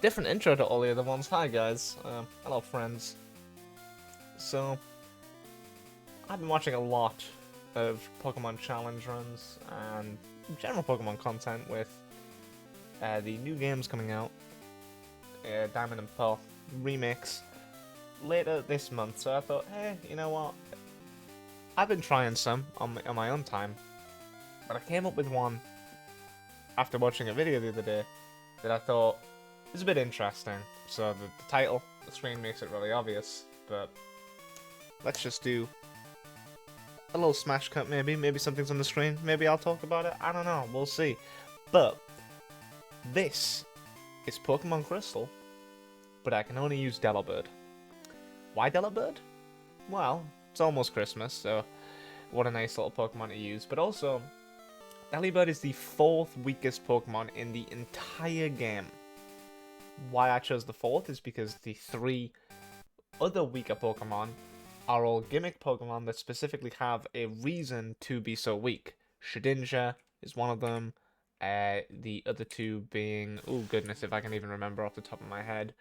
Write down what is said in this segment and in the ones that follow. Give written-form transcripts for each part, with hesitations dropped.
Different intro to all the other ones. Hi guys, hello friends. So, I've been watching a lot of Pokemon challenge runs and general Pokemon content with the new games coming out, Diamond and Pearl remix, later this month. So I thought, hey, you know what? I've been trying some on my own time, but I came up with one after watching a video the other day that I thought is a bit interesting. So the title, the screen makes it really obvious, but let's just do a little smash cut maybe something's on the screen, maybe I'll talk about it, I don't know, we'll see. But this is Pokemon Crystal, but I can only use Delibird. Why Delibird? Well, it's almost Christmas, so what a nice little Pokemon to use, but also Delibird is the 4th weakest Pokemon in the entire game. Why I chose the 4th is because the 3 other weaker Pokemon are all gimmick Pokemon that specifically have a reason to be so weak. Shedinja is one of them, the other 2 being, oh goodness, if I can even remember off the top of my head,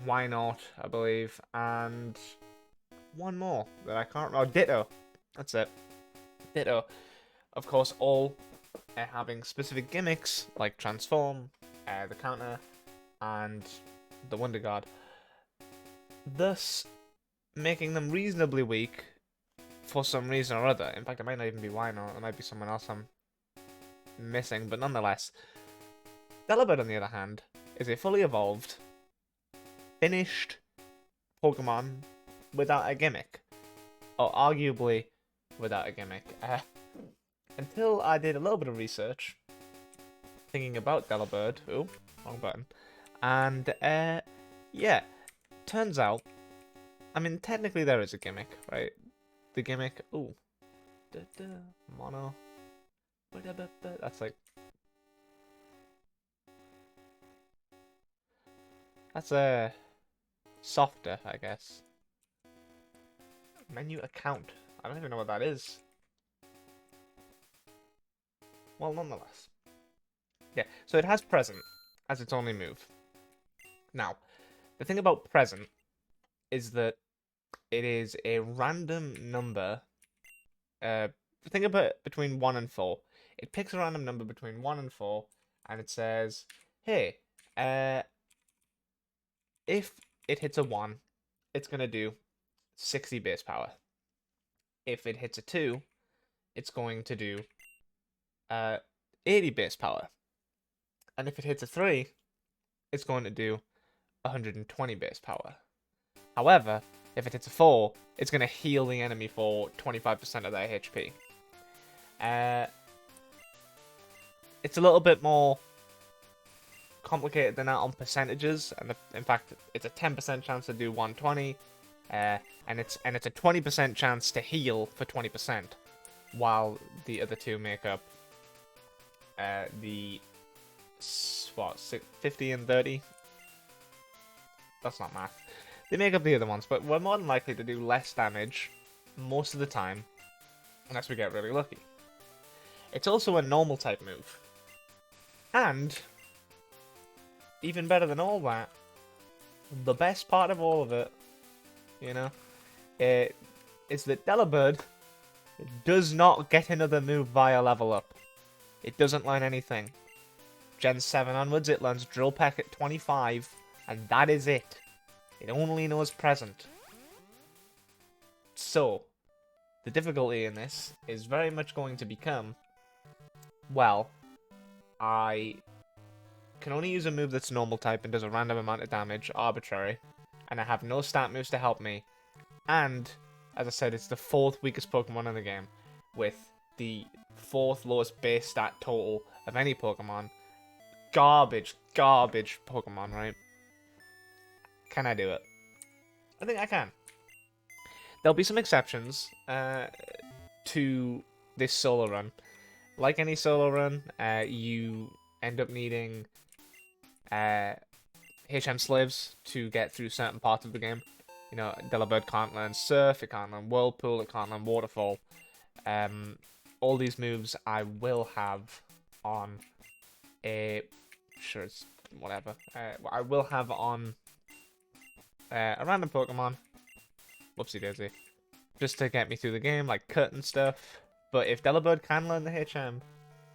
Why Not, I believe, and one more that I can't remember, Ditto, that's it, Ditto. Of course, all having specific gimmicks like Transform, the Counter, and the Wonder Guard, thus making them reasonably weak for some reason or other. In fact, it might not even be Wino, it might be someone else I'm missing, but nonetheless. Delibird, on the other hand, is a fully evolved, finished Pokemon without a gimmick. Or arguably without a gimmick. Until I did a little bit of research, thinking about Delibird. Ooh, wrong button. And, yeah, turns out, I mean, technically there is a gimmick, right? The gimmick, ooh, mono, that's like, that's softer, I guess. Menu account, I don't even know what that is. Well, nonetheless. Yeah, so it has present as its only move. Now, the thing about present is that it is a random number. Think about it between 1 and 4. It picks a random number between 1 and 4, and it says, hey, if it hits a 1, it's going to do 60 base power. If it hits a 2, it's going to do 80 base power. And if it hits a 3, it's going to do 120 base power. However, if it hits a 4, it's going to heal the enemy for 25% of their HP. It's a little bit more complicated than that on percentages, and in fact, it's a 10% chance to do 120, and it's a 20% chance to heal for 20%, while the other 2 make up the 50 and 30. That's not math. They make up the other ones, but we're more than likely to do less damage most of the time, unless we get really lucky. It's also a normal type move. And, even better than all that, the best part of all of it, you know, is that Delibird does not get another move via level up. It doesn't learn anything. Gen 7 onwards, it learns Drill Peck at 25, and that is it. It only knows present. So, the difficulty in this is very much going to become, well, I can only use a move that's normal type and does a random amount of damage, arbitrary, and I have no stat moves to help me, and, as I said, it's the 4th weakest Pokemon in the game, with the 4th lowest base stat total of any Pokemon. Garbage Pokemon, right? Can I do it? I think I can. There'll be some exceptions to this solo run. Like any solo run, you end up needing HM slaves to get through certain parts of the game. You know, Delibird can't learn Surf, it can't learn Whirlpool, it can't learn Waterfall. all these moves I will have on a... Sure, it's whatever. I will have on a random Pokemon. Whoopsie daisy. Just to get me through the game, like cut and stuff. But if Delibird can learn the HM,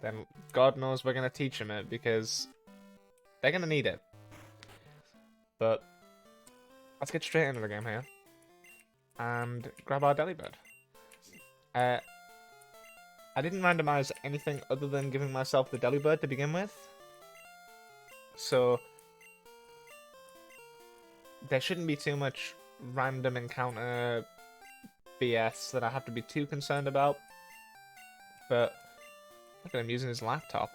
then God knows we're going to teach him it, because they're going to need it. But let's get straight into the game here and grab our Delibird. I didn't randomize anything other than giving myself the Delibird to begin with. So there shouldn't be too much random encounter BS that I have to be too concerned about. But look at him using his laptop.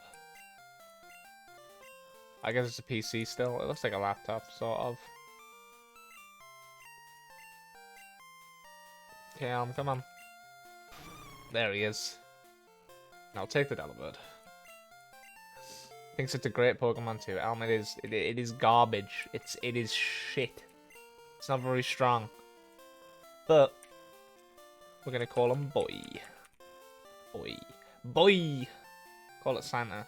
I guess it's a PC still. It looks like a laptop, sort of. Okay, come on. There he is. I'll take the Delibird. Thinks it's a great Pokemon too. It is garbage. It is shit. It's not very strong. But we're gonna call him Boy. Boy! Call it Santa.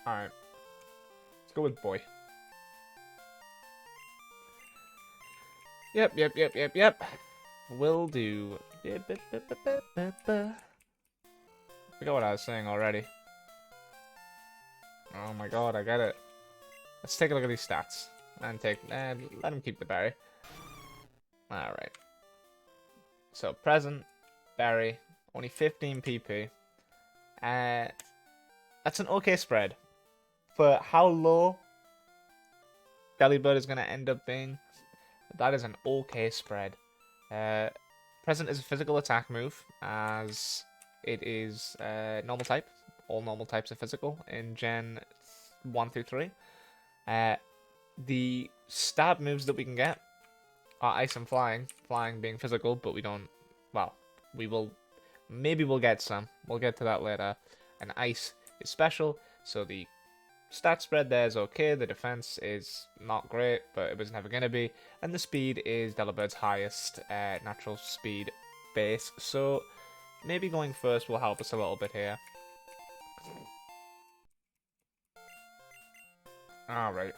Alright. Let's go with Boy. Yep. Will do. Forgot what I was saying already. Oh my god, I get it. Let's take a look at these stats. And let him keep the berry. Alright. So, present, berry, only 15 PP. That's an okay spread. For how low Delibird is going to end up being, that is an okay spread. Present is a physical attack move, as it is normal type. All normal types are physical in Gen 1 through 3. The stab moves that we can get are Ice and Flying. Flying being physical, but we don't... Well, we will... Maybe we'll get some. We'll get to that later. And Ice is special, so the stat spread there is okay. The defense is not great, but it was never going to be. And the speed is Delibird's highest natural speed base. So maybe going first will help us a little bit here. Alright.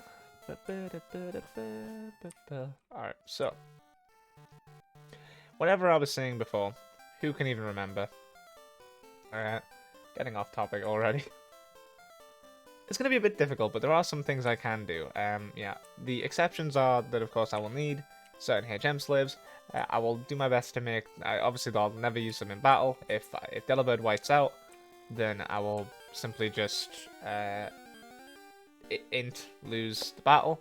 Alright, so. Whatever I was saying before, who can even remember? Getting off topic already. It's going to be a bit difficult, but there are some things I can do. Yeah, the exceptions are that, of course, I will need certain HM slaves. I will do my best to make... obviously, I'll never use them in battle. If Delibird whites out, then I will simply just lose the battle.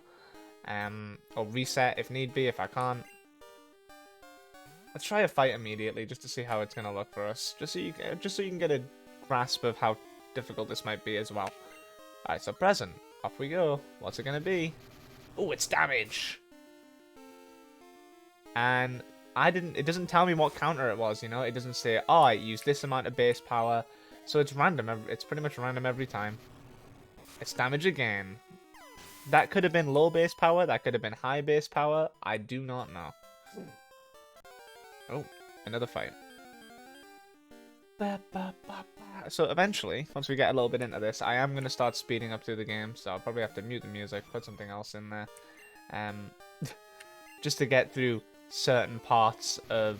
Or reset if need be, if I can't. Let's try a fight immediately, just to see how it's going to look for us. Just so you can get a grasp of how difficult this might be as well. Alright, so present. Off we go. What's it going to be? Oh, it's damage! And it doesn't tell me what counter it was, you know? It doesn't say, oh, I used this amount of base power. So it's random. It's pretty much random every time. It's damage again. That could have been low base power. That could have been high base power. I do not know. Oh, another fight. So eventually, once we get a little bit into this, I am going to start speeding up through the game. So I'll probably have to mute the music, put something else in there. Just to get through certain parts of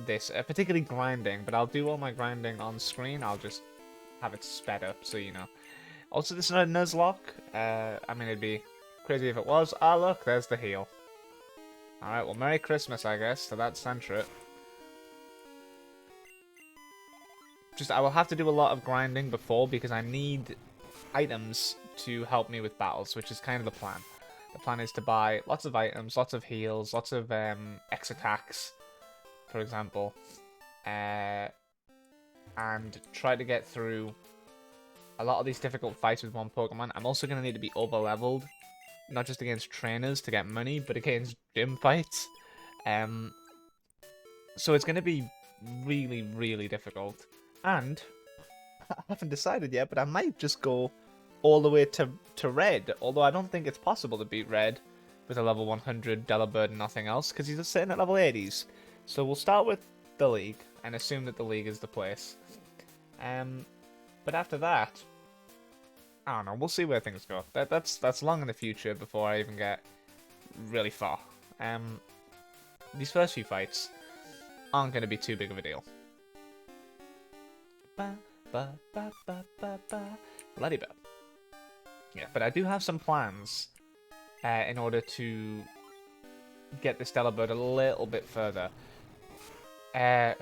this. Particularly grinding, but I'll do all my grinding on screen. I'll just have it sped up, so you know. Also, this is not a Nuzlocke. I mean, it'd be crazy if it was. Ah, look, there's the heal. Alright, well, Merry Christmas, I guess, to that Sentret. I will have to do a lot of grinding before, because I need items to help me with battles, which is kind of the plan. The plan is to buy lots of items, lots of heals, lots of X attacks, for example. And try to get through a lot of these difficult fights with one Pokemon. I'm also going to need to be over-leveled. Not just against trainers to get money, but against gym fights. So it's going to be really, really difficult. And I haven't decided yet, but I might just go all the way to Red. Although I don't think it's possible to beat Red with a level 100 Delibird and nothing else, because he's sitting at level 80s. So we'll start with the league and assume that the league is the place. But after that, I don't know. We'll see where things go. That's long in the future before I even get really far. These first few fights aren't going to be too big of a deal. Delibird. Yeah, but I do have some plans in order to get this Delibird a little bit further. There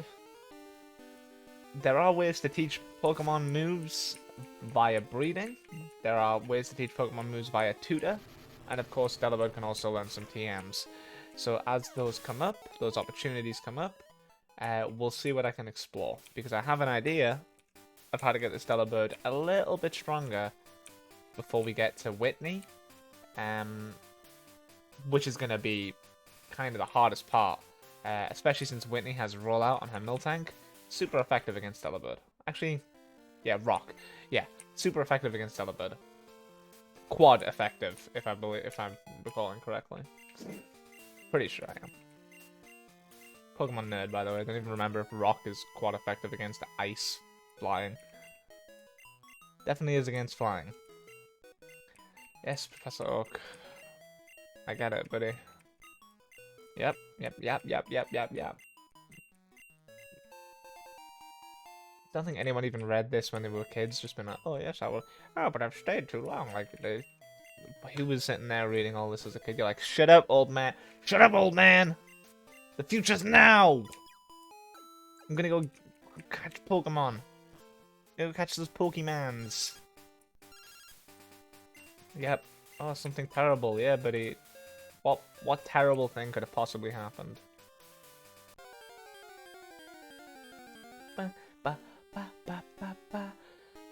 are ways to teach Pokemon moves via breeding. There are ways to teach Pokemon moves via tutor. And of course, Delibird can also learn some TMs. So as those come up, those opportunities come up, we'll see what I can explore. Because I have an idea of how to get this Delibird a little bit stronger before we get to Whitney. Which is going to be kind of the hardest part. Especially since Whitney has Rollout on her Miltank. Super effective against Delibird. Actually, yeah, Rock. Yeah, super effective against Delibird. Quad effective, if I'm recalling correctly. Pretty sure I am. Pokemon nerd, by the way. I don't even remember if Rock is quad effective against Ice Flying. Definitely is against Flying. Yes, Professor Oak. I get it, buddy. Yep. I don't think anyone even read this when they were kids. Just been like, oh yes, I will. Oh, but I've stayed too long. Like, who was sitting there reading all this as a kid? You're like, shut up, old man. Shut up, old man. The future's now. I'm gonna go catch Pokemon. Go catch those Pokemans. Yep. Oh, something terrible. Yeah, buddy. What terrible thing could have possibly happened?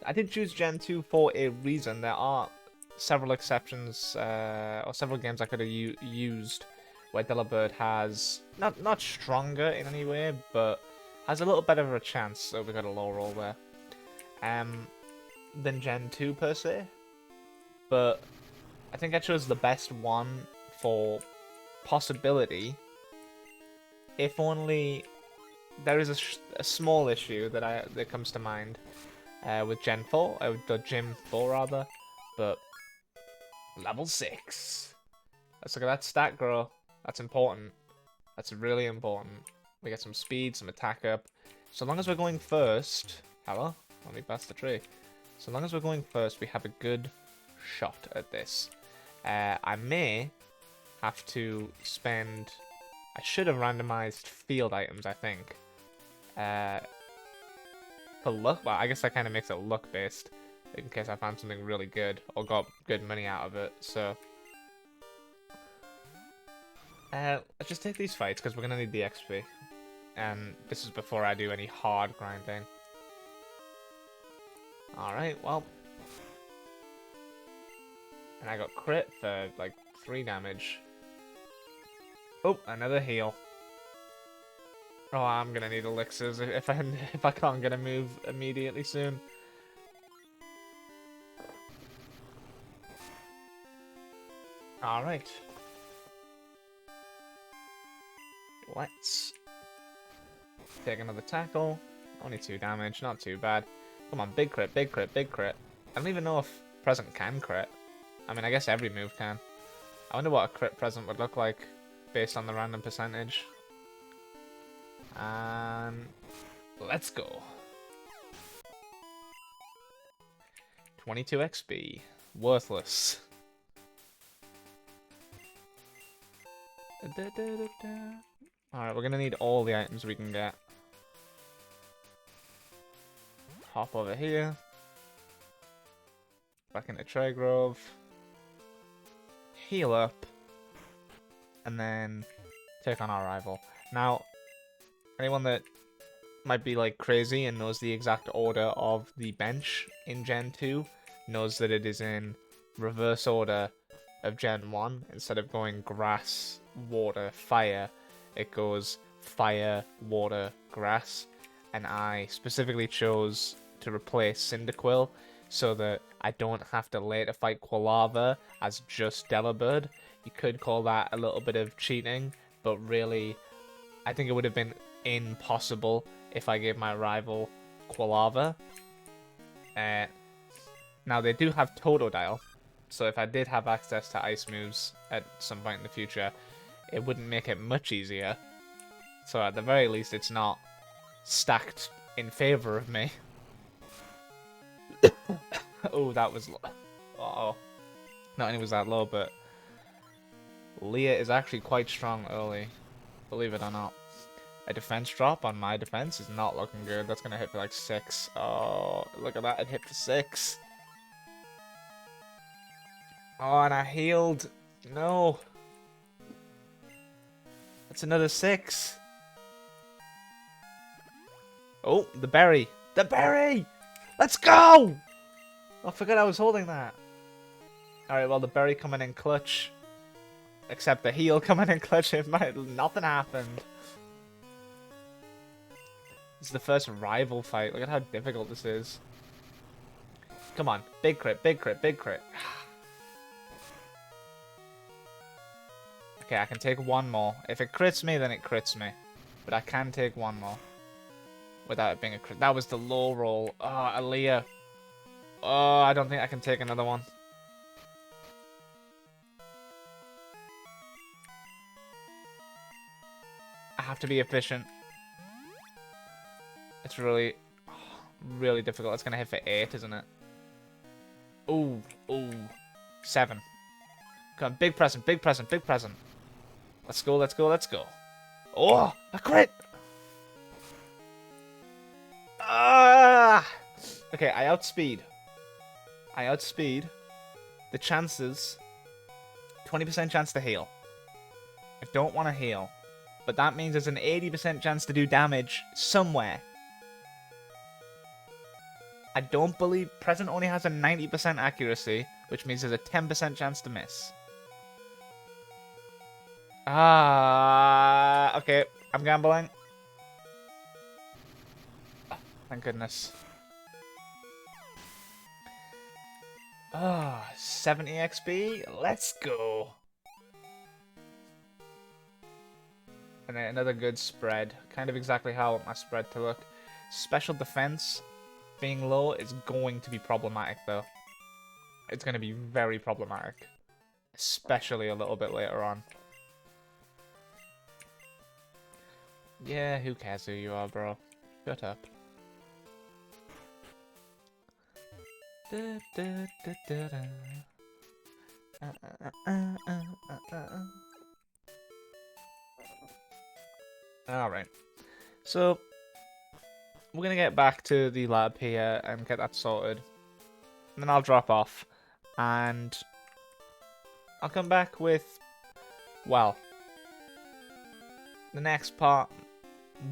I did choose Gen 2 for a reason. There are several exceptions, or several games I could have used where Delibird has, not stronger in any way, but has a little better of a chance, so we got a low roll there, than Gen 2 per se. But I think I chose the best one for possibility, if only there is a small issue that comes to mind with Gen 4, Gym 4 rather, but level 6. Let's look at that stat grow. That's important. That's really important. We get some speed, some attack up. So long as we're going first, hello, let me pass the tree. So long as we're going first, we have a good shot at this. I may have to spend. I should have randomized field items, I think. For luck, well, I guess that kind of makes it luck based, in case I found something really good or got good money out of it. So, let's just take these fights because we're gonna need the XP, and this is before I do any hard grinding. All right, well, and I got crit for like 3 damage. Oh, another heal. Oh, I'm gonna need elixirs if I can't get a move immediately soon. All right. Let's take another tackle. Only 2 damage, not too bad. Come on, big crit, big crit, big crit. I don't even know if present can crit. I mean, I guess every move can. I wonder what a crit present would look like based on the random percentage. And let's go. 22 XP. Worthless. Alright, we're gonna need all the items we can get. Hop over here. Back into Trey Grove. Heal up. And then take on our rival. Now, anyone that might be like crazy and knows the exact order of the bench in Gen 2 knows that it is in reverse order of Gen 1. Instead of going grass, water, fire, it goes fire, water, grass. And I specifically chose to replace Cyndaquil so that I don't have to later fight Quilava as just Delibird. You could call that a little bit of cheating, but really I think it would have been impossible if I gave my rival Quilava. Now, they do have Totodile, so if I did have access to ice moves at some point in the future, it wouldn't make it much easier. So at the very least, it's not stacked in favor of me. Oh, that was low. Uh-oh. Not only was that low, but Leah is actually quite strong early, believe it or not. A defense drop on my defense is not looking good. That's going to hit for like 6. Oh, look at that. It hit for 6. Oh, and I healed. No. That's another 6. Oh, the berry. The berry! Let's go! I forgot I was holding that. Alright, well, the berry coming in clutch. Except the heal coming in clutch. Nothing happened. This is the first rival fight. Look at how difficult this is. Come on. Big crit, big crit, big crit. Okay, I can take one more. If it crits me, then it crits me. But I can take one more. Without it being a crit. That was the low roll. Oh, Aaliyah. Oh, I don't think I can take another one. I have to be efficient. It's really, really difficult. It's going to hit for 8, isn't it? Ooh, ooh. 7. Come on, big present, big present, big present. Let's go, let's go, let's go. Oh, a crit! Ah! Okay, I outspeed. The chances. 20% chance to heal. I don't want to heal. But that means there's an 80% chance to do damage somewhere. I don't believe Present only has a 90% accuracy, which means there's a 10% chance to miss. Ah, okay, I'm gambling. Oh, thank goodness. Ah, 70 XP, let's go. And then another good spread, kind of exactly how I want my spread to look. Special defense being low is going to be problematic though. It's going to be very problematic, especially a little bit later on. Yeah, who cares who you are, bro? Shut up. Alright. So, we're going to get back to the lab here and get that sorted. And then I'll drop off. And I'll come back with, well, the next part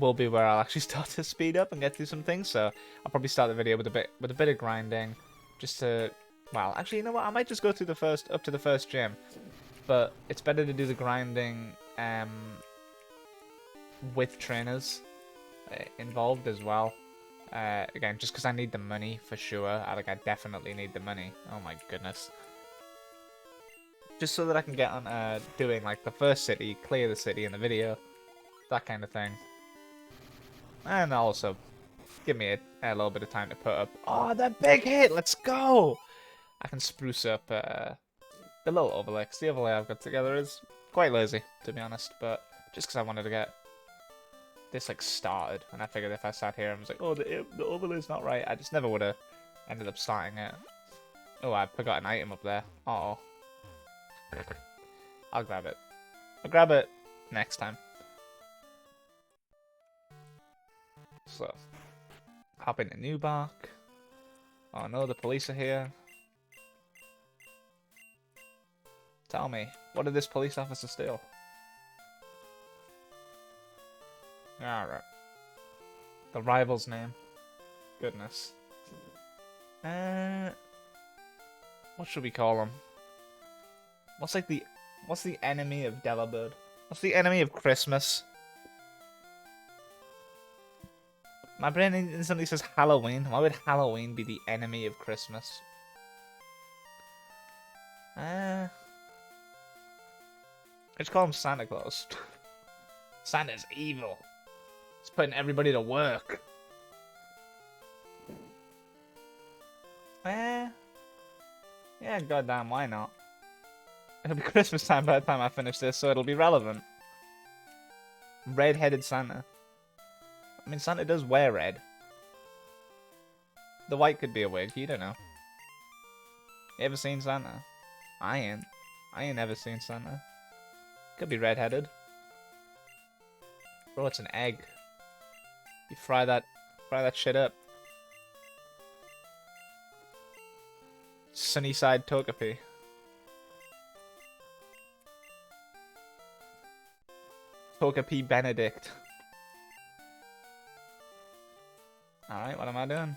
will be where I'll actually start to speed up and get through some things. So I'll probably start the video with a bit of grinding, just to, well, actually, you know what? I might just go through up to the first gym, but it's better to do the grinding with trainers involved as well. Again, just because I need the money for sure. I definitely need the money. Oh my goodness. Just so that I can get on doing like the first city, clear the city in the video, that kind of thing. And also give me a little bit of time to put up. Oh, that big hit! Let's go! I can spruce up the little overlay, because the overlay I've got together is quite lazy, to be honest, but just because I wanted to get this like started, and I figured if I sat here and was like, oh, the overlay's not right, I just never would have ended up starting it. Oh, I forgot an item up there. Uh-oh. I'll grab it. I'll grab it next time. So, hop into New Bark. Oh no, the police are here. Tell me, what did this police officer steal? Alright. The rival's name. Goodness. What should we call him? What's the enemy of Delibird? What's the enemy of Christmas? My brain instantly says Halloween. Why would Halloween be the enemy of Christmas? I just call him Santa Claus. Santa's evil. He's putting everybody to work. Yeah, goddamn, why not? It'll be Christmas time by the time I finish this, so it'll be relevant. Red-headed Santa. I mean, Santa does wear red. The white could be a wig, you don't know. You ever seen Santa? I ain't ever seen Santa. Could be red-headed. Bro, it's an egg. You fry that shit up. Sunnyside Togepi. Togepi Benedict. Alright, what am I doing?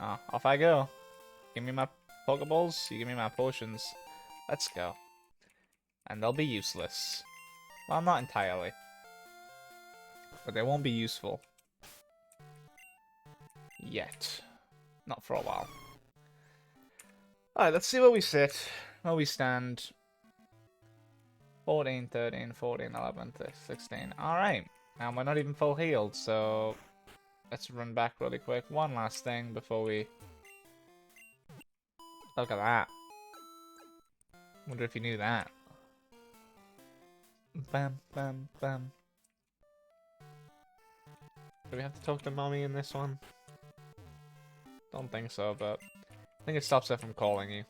Oh, off I go. Give me my Pokeballs, you give me my potions. Let's go. And they'll be useless. Well, not entirely. But they won't be useful. Yet. Not for a while. Alright, let's see where we sit. Where we stand. 14, 13, 14, 11, 16. Alright. And we're not even full healed, so let's run back really quick. One last thing before we... Look at that. Wonder if you knew that. Bam, bam, bam. Do we have to talk to Mommy in this one? Don't think so, but I think it stops her from calling you.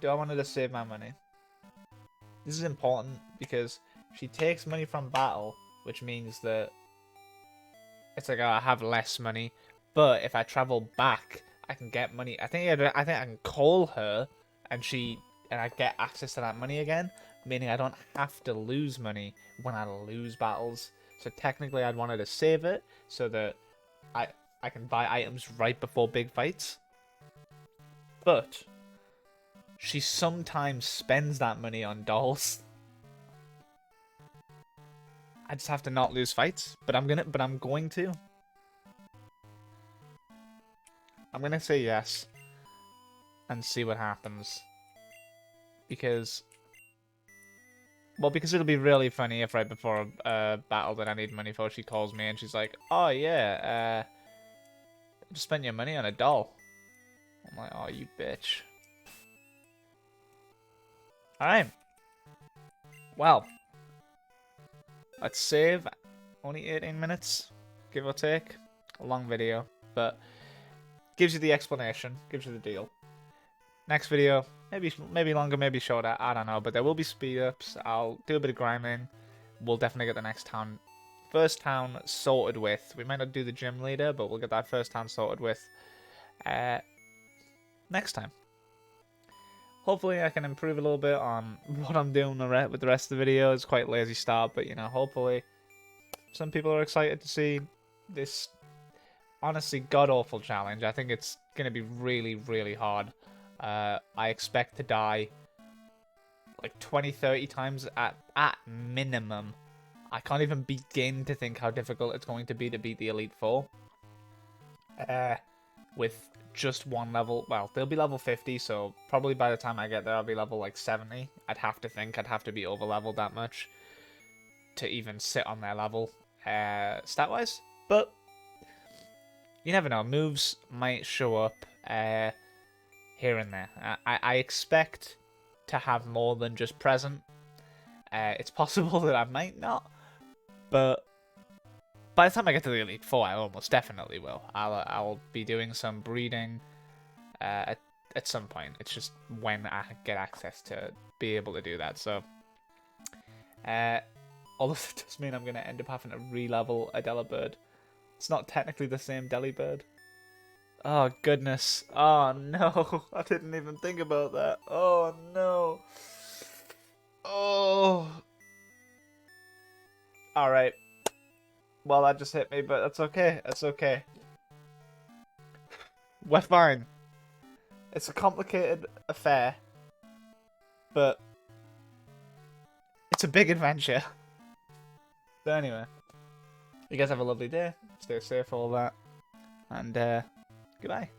Do I want her to save my money? This is important because she takes money from battle, which means that it's like, oh, I have less money, but if I travel back, I can get money. I think I can call her, and I get access to that money again, meaning I don't have to lose money when I lose battles. So technically, I'd want her to save it so that I can buy items right before big fights. But she sometimes spends that money on dolls. I just have to not lose fights, but I'm going to. I'm gonna say yes and see what happens. Because it'll be really funny if right before a battle that I need money for, she calls me and she's like, "Oh yeah, just spent your money on a doll." I'm like, "Oh, you bitch." Alright. Well. Let's save. Only 18 minutes, give or take. A long video, but gives you the explanation, gives you the deal. Next video, maybe longer, maybe shorter, I don't know, but there will be speed ups. I'll do a bit of grinding. We'll definitely get the next town, first town sorted with. We might not do the gym leader, but we'll get that first town sorted with next time. Hopefully I can improve a little bit on what I'm doing with the rest of the video. It's quite lazy start, but you know, hopefully some people are excited to see this honestly god-awful challenge. I think it's going to be really, really hard. I expect to die like 20-30 times at minimum. I can't even begin to think how difficult it's going to be to beat the Elite Four. With just one level. Well, they'll be level 50, so probably by the time I get there, I'll be level like 70. I'd have to be over-leveled that much to even sit on their level, stat-wise. But you never know. Moves might show up here and there. I expect to have more than just present. It's possible that I might not, but by the time I get to the Elite Four, I almost definitely will. I'll be doing some breeding at some point. It's just when I get access to be able to do that. So, all of it does mean I'm going to end up having to re-level a Delibird. It's not technically the same Delibird. Oh, goodness. Oh, no. I didn't even think about that. Oh, no. Oh. Alright. Well, that just hit me, but that's okay. That's okay. We're fine. It's a complicated affair, but it's a big adventure. So anyway, you guys have a lovely day. Stay safe, all that, and goodbye.